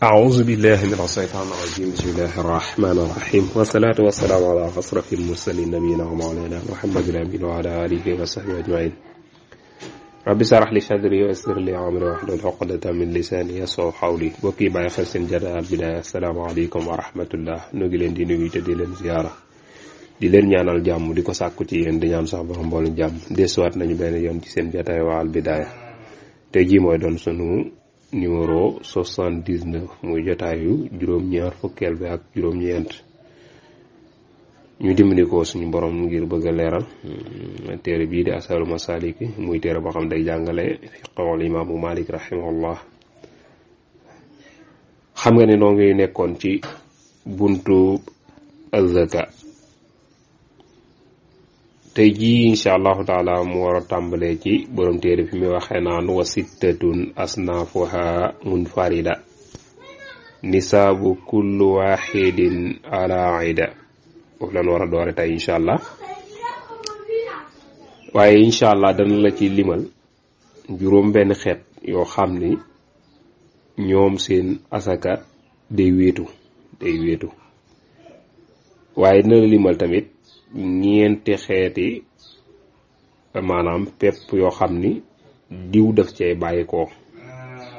أعوذ بالله من الشيطان الرجيم بسم الله الرحمن الرحيم والصلاة والسلام على أشرف المرسلين نبينا ومولانا محمد الأمين وعلى آله وصحبه أجمعين رب اشرح لي صدري ويسر لي أمري واحلل عقدة من لساني يفقهوا قولي bokki bàyyi xel seen Jataay Bidaaya asalaamaaleykum wa rahmatullah ñu ngi leen di nuyu te di leen ziyaara di leen ñaanal jàmm di ko sàkku ci yéen di ñaan sax borom mboolu jàmm desuwaat nañu benn yoon ci seen Jataay Al Bidaaya tey jii mooy doon sunu numéro 79 muy jotaayu juróom-ñaar fukkeel bi ak juróom-ñeent ñu dimbali ko suñu borom ngir bëgg a leeral téere bii di Asaalu Masaalik muy téere boo xam day jàngale fiqhul imaamu Maalik rahimahullah xam nga ne noo ngi nekkoon ci buntu az-zaka tey jii insha allahu taala mu war a tàmbalee ci borom téere fi muy waxee naan wa sittatun asnaafuha munfarida nisaabu kullu waxidin ala ida foofu lan war a doore tey insha allah waaye insha allah dana la ci limal juróom benn xeet yoo xam ni ñoom seen asaka day wéetu waaye dina la limal tamit ñeenti xeeti maanaam pepp yoo xam ni diw daf cee bàyyi ko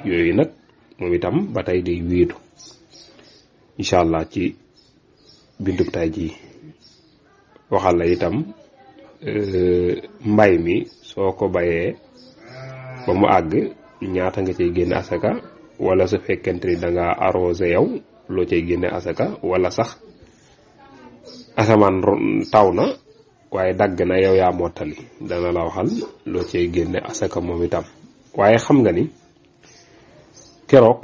yooyu nag moom itam ba tey day wéetu incha allah ci bindub tay ji waxal la itam mbay mi soo ko bayee ba mu àgg ñaata nga cay génne asaka wala su fekkente ni da nga arrosé yow loo cay génne asaka wala sax asamaan taw na waaye dagg na yow yaa mottali dana la waxal loo cay génne asaka moom itam waaye xam nga ni keroog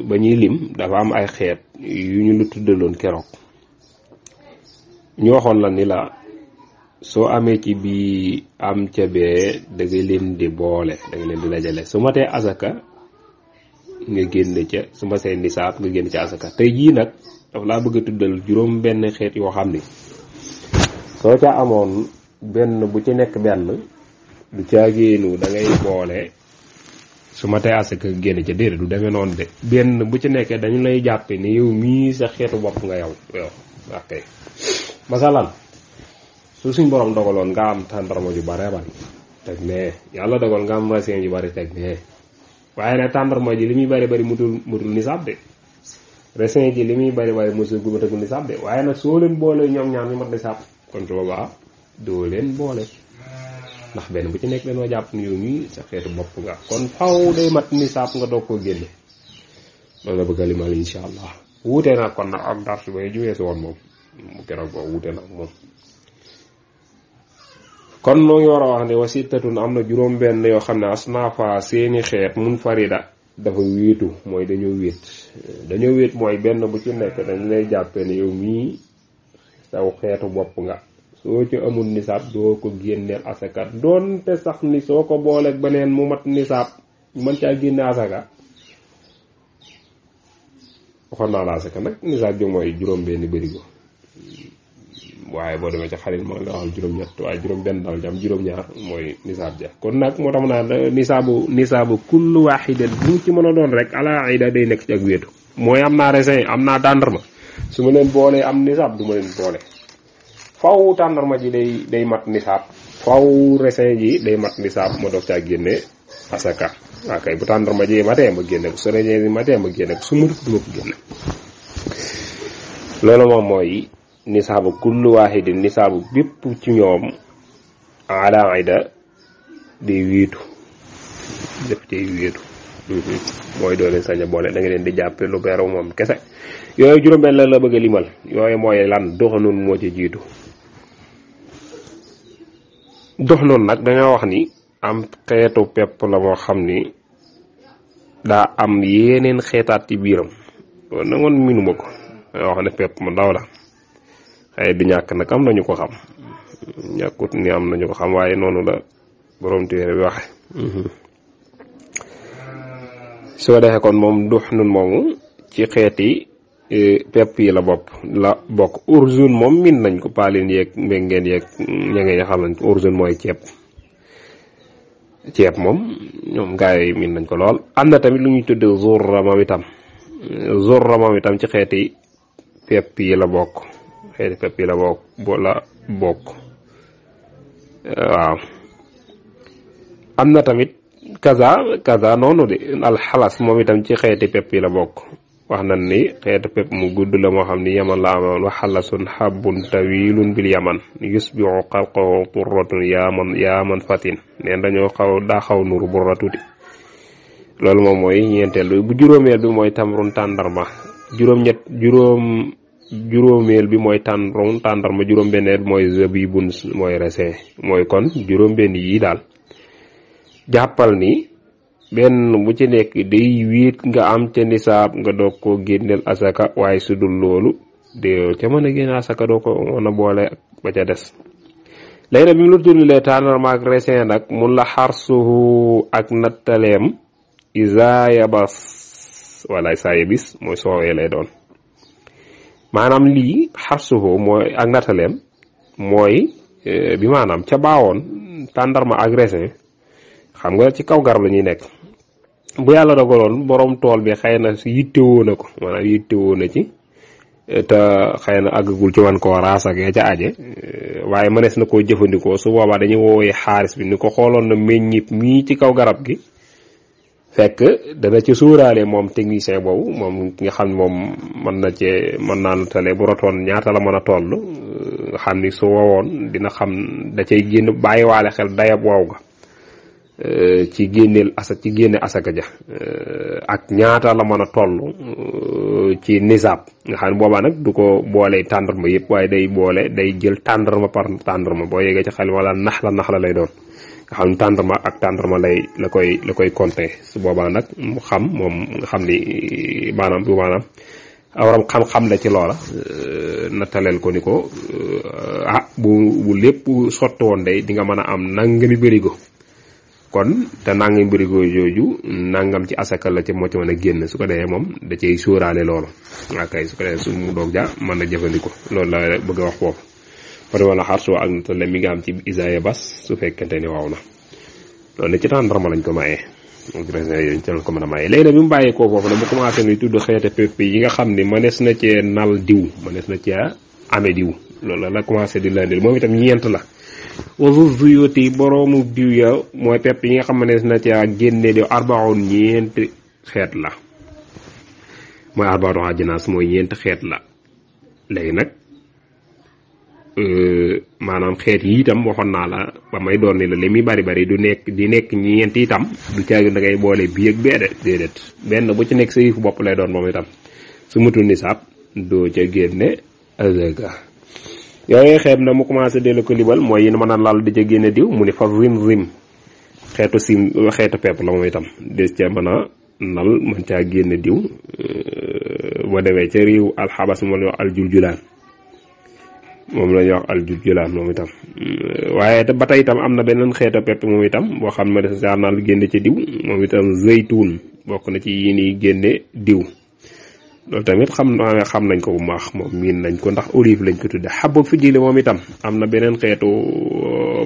ba ñuy lim dafa am ay xeet yu ñu lu tuddaloon keroog ñu waxoon la ni la soo amee ci bii am ca bee da nga leen di boole da nga leen di dajale su ma tee asaka nga génne ca su ma see nisaab nga génne ca asaka tey jii nag dafa laa bëgg a tuddal juróom benn xeet yoo xam ni soo ca amoon benn bu ci nekk benn du caa génnu da ngay boole su ma tey asaka génn ca déedéet du demee noonu de benn bu ci nekkee dañu lay jàppe ni yow mii sa xeetu bopp nga yow ok masalan su suñ borom dogaloon nga am tàndarma ju bare bari teg nee yàlla dogal nga am raisin ju bari teg nee waaye nag tàndarma ji li muy bari bari mutul nisaab de raisin ji li muy bari bari mosul gu matagul nisaab de waaye nag soo leen boole ñoom ñaar ñu mat nisaab kon su boobaa doo leen boole ndax benn bu ci nekk dañoo jàpp ni yow mii sa xeetu bopp nga kon faw day mat nisaab nga doog koo génne loolu la bëgg a limal insha allah wuute na kon nag ak dars ba juwee si woon moom mu keroog boo wuute na ak moom kon noo ngi war a wax ne wasittatun am na juróom benn yoo xam ne asnaafa seeni xeet munfarida dafa wéetu mooy dañoo wéet mooy benn bu ci nekk dañ lay jàppee ne yow mii saw xeetu bopp nga soo ci amul nisaab doo ko génneel asaka doonte sax ni soo ko booleeg beneen mu mat nisaab mën caa génne asaka waxoon naa la asaka nag nisaab bi mooy juróom benn bërigo waaye boo demee ci xarit moo la waxal juróom-ñett waaye juróom-benn daal jam juróom-ñaar mooy nisaab ja kon nag moo tax mu naan nisaabu kullu waaxidan bu mu ci mën a doon rek ala ida day nekk ci ak wéetu mooy am naa raisin am naa tàndarma su ma leen boolee am nisaab du ma leen boole faw tàndarma ji day mat nisaab faw raisin ji day mat nisaab ma doog caa génne asaka waa kay bu tàndarma ji matee ma génne ko su raisin ji matee ma génne ko su ma duma ko génne loolu moom mooy nisaabu kullu waahidin nisaabu bépp ci ñoom ala ida day wéetu def cay wéetu mooy doo leen sañ a boole da nga leen di jàppe lu beeru moom kese yooyu juróom-benn la bëgg a limal yooyu mooy lan doxanoon moo ci jiitu doxanoon nag dañoo wax ni am xeetu pepp la moo xam ni daa am yeneen xeetaat ci biiram loolu na ngoon minuma ko dañoo wax ne pepp mu ndaw la xëy du ñàkk nag am nañu ko xam ñàkkut ni am nañu ko xam waaye noonu la borom téere bi waxe su ko defee kon moom dux nun moomu ci xeeti pepp yi la bokk urzun moom min nañ ko paalin yeeg mbéngeen yeeg ña ngeen xam nañ urzun mooy ceeb moom ñoom gaa yi min nañ ko lool am na tamit lu ñuy tuddee zurra moom itam zurra moom itam ci xeeti pepp yi la bokk xeeti pepp yi la bokk waaw am na tamit kaza noonu de alxalas moom itam ci xeeti pepp yi la bokk wax nañ ni xeeti pepp mu gudd la moo xam ni yaman la amoon wa xalasun xabbun tawilun bil yaman yusbiu xalqahu turratun yaman fatin neen dañoo daa xaw nuru burra tuuti loolu moom mooy ñeenteel bi bu juróomeel bi mooy tamrun tàndarma juróomeel bi mooy tàndarma juróom-benneel bi mooy zabibun mooy raisin mooy kon juróom-benn yi daal jàppal ni benn bu ci nekk day wéet nga am ca nisaab nga doog koo génneel asaka waaye su dul loolu de ca mën a génne asaka doo ko mën a boole ba ca des léegi nag bi mu la tuddalee tàndarma ak raisin nag mun la xarsuhu ak nattaleem isa yabas wala isa yabis mooy soowee lay doon maanaam lii xarsuhu mooy ak nattaleem mooy bi maanaam ca baawoon tàndarma ak raisin xam nga ci kaw garab la ñuy nekk bu yàlla dogaloon borom tool bi xëy na yittewoo na ko maanaam yittewoo na ci te xëy na àggagul ci wan koo raas ak ya ca aje waaye mënees na koo jëfandikoo su boobaa dañuy woowee xaaris bi ni ko xooloon na meññit mii ci kaw garab gi fekk dana ci suuraale moom technicien boobu moom nga xam ne moom mën naa la tale bu rotoon ñaata la mën a toll nga xam ni su wowoon dina xam da cay génn bàyyiwaale xel dayab wow ga ci génne asaka ja ak ñaata la mën a toll ci nisaab nga xam ne boobaa nag du ko boole tàndarma yëpp waaye day jël tàndarma par tàndarma boo yeggee ci xel wala nax la lay doon nga xam ne tàndarma ak tàndarma la koy compter su boobaa nag mu xam moom nga xam ni maanaam awram xam-xam la ci loola nattaleel ko ni ko bu lépp sotti woon day di nga mën a am nangami bërigo kon te nangam bërigo jooju nangam ci asaka la ci moo ci mën a génn su ko defee moom da cay sóoraale loolu waa kay su ko defee su mu doog ja mën a jëfandikoo loolu la bëgg a wax foofu pare wala xar soo ak natale mi nga am ci isaaya bas su fekkente ni waaw na loolu ne ci tàndarma lañ ko mayee raisin yooyu ci lañ ko mën a mayee léegi nag bi mu bàyyee koo foofu nag mu commencé ni tudd xeete pepp yi nga xam ni mënees na cee nal diw mënees na cee amee diw loolu la commencé di landil moom itam ñeent la wasu zuyoti boroomu diw ya mooy pepp yi nga xam ne na ca génne diw arbaun ñeenti xeet la mooy arbaatu ajinaas mooy ñeenti xeet la léegi nag maanaam xeet yi itam waxoon naa la ba may doon ni la li muy bari du nekk ñeenti itam du caagi da ngay boole bii ak bee déedéet benn bu ci nekk sa yëfu bopp lay doon moom itam su matul nisaab doo ca génne azaka yooyu xeeb na mu commencé dellu ko libal mooy yi mën a lal di ca génne diw mu ni fa rim xeetu pepp la moom itam des ca mën a nal mën caa génne diw boo demee ca réew alxabas moom la wax aljuljulaan moom itam waaye ba tey itam am na beneen xeetu pepp moom itam boo xam ne des ca nal génne ca diw moom itam zeytuun bokk na ci yi ni génne diw loolu tamit xam nañ ko bu baax moom miin nañ ko ndax olive lañ ko tudde xabul fi jili moom itam am na beneen xeetu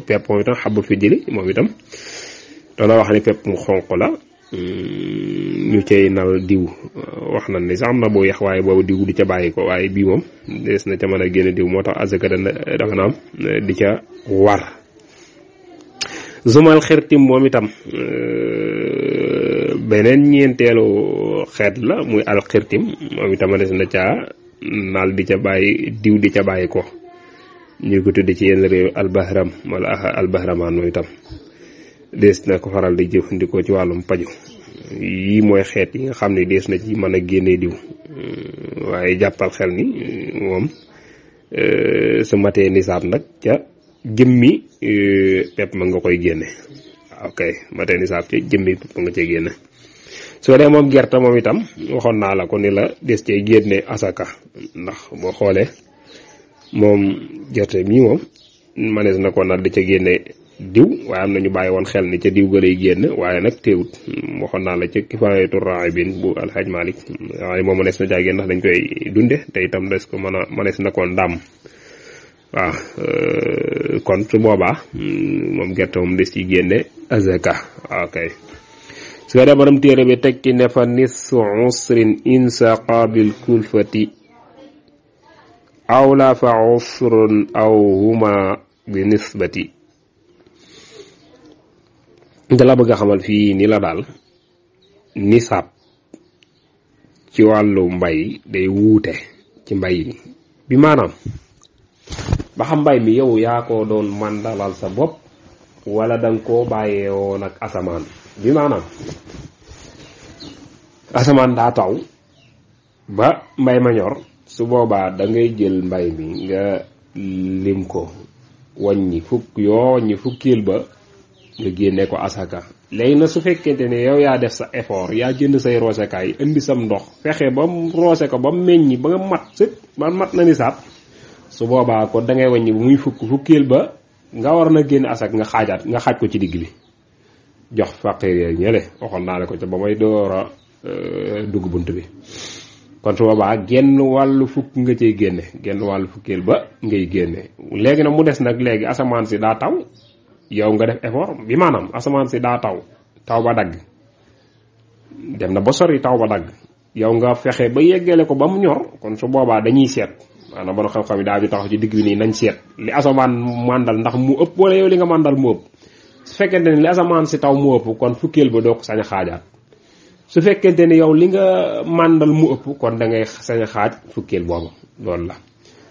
pepp moom itam xabul fi jili moom itam doona wax ni pepp mu xonq la ñu cay nal diw wax nañ ni sax am na boo yax waaye boobu diw di ca bàyyi ko waaye bii moom des na ca mën a génne diw moo tax azaka dafa naam di ca war zumal xirtim moom itam beneen ñeenteelu xeet la muy alxirtim moom itam des na caa naal di ca bàyyi diw di ca bàyyi ko ñu ko tudde ci yenn réew albahram wala albahramaan moom itam des na ko faral di jëfandikoo ci wàllum paju yii mooy xeet yi nga xam ne des na ci mën a génnee diw waaye jàppal xel ni moom su matee nisaab nag ca jëmmi pepp ma nga koy génne ok matee nisaab ca jëmmi pepp nga cay génne soo dee moom gerte moom itam waxoon naa la ko ni la des cay génne asaka ndax boo xoolee moom gerte mii moom manees na ko nag di ca génne diw waaye am nañu bàyyi woon xel ni ca diw ga lay génn waaye nag teewut waxoon naa la ca kifaayatu raibin bu alxaaj Malik waaye moom manees na caa génn ndax dañ koy dunde te itam des ko manees na ko ndàmm waaw kon su boobaa moom gerte moom des ci génne azaka ok su ko dee borom téere bi teg ci ne fa nisfu usrin insaqa bil kulfati aw la fa usrun aw huma bi nisbati. da la bëgg a xamal fii ni la daal nisaab ci wàllu mbay day wuute ci mbay yi bi maanaam ba xam mbay mi yow yaa ko doon mandalal sa bopp wala danga koo bàyyee woon ak asamaan bi maanaam asamaan daa taw ba mbay ma ñor su boobaa da ngay jël mbay mi nga lim ko wàññi fukkil ba nga génne ko asaka. léegi nag su fekkente ne yow yaa def sa effort yaa jënd say roosekaay indi sam ndox fexe ba mu roose ko ba mu meññi ba nga mat sëpp ba mat na nisaab su boobaa kon da ngay wàññi bu muy fukkil ba nga war na génn asak nga xaaj ko ci digg bi jox faqir yi ñële waxoon naa ne ko ca ba may door a dugg bunt bi. kon su boobaa genn wàllu fukk nga cay génne genn wàllu fukkil ba ngay génne. léegi nag mu des nag léegi asamaan si daa taw yow nga def effort bi maanaam asamaan si daa taw ba dagg dem na ba sori taw ba dagg yow nga fexe ba yeggale ko ba mu ñor kon su boobaa dañuy seet maanaam borom xam-xam yi daal di taxaw ci digg bi nii nañ seet li asamaan màndal ndax mu ëpp wala yow li nga màndal mu ëpp. su fekkente ne li asamaan si taw mu ëpp kon fukkeel ba doo ko sañ a xaajaat su fekkente ne yow li nga màndal mu ëpp kon da ngay sañ a xaaj fukkeel boobu loolu la.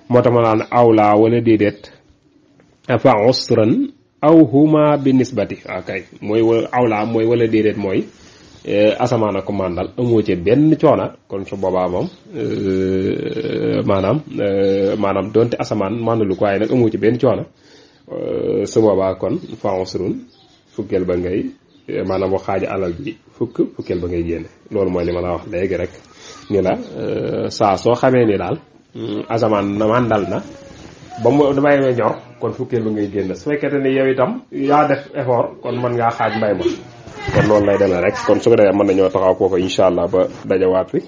moo tax ma naan awlaa wala déedéet fa usran aw huma bi nisbati kay mooy awlaa mooy wala déedéet mooy asamaan ak màndal amoo ci benn coona kon su boobaa moom maanaam donte asamaan màndalu ko waaye nag amoo ci benn coona su boobaa kon fa usrun fukkeel ba ngay maanaam bu xaaja alal bi fukkeel ba ngay génne. loolu mooy li ma la wax léegi rek ni la saa soo xamee ni daal asamaan màndal na ba mu damay ñor kon fukkeel ba ngay génne su fekkente ni yow itam yaa def effort kon mën ngaa xaaj mbay ma. kon loolu lay demee rek kon su ko defee mën nañoo taxaw foofu incha allah ba dajawaat fi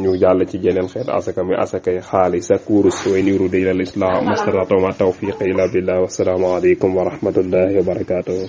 ñu jàll ci jeneen xeet asaka mi asakay xaalis ak wurus way niru di ilal islam mastata'tu ma tawfiqi illa billah wasalaamu aleykum wa rahmatullahi wa barakatuh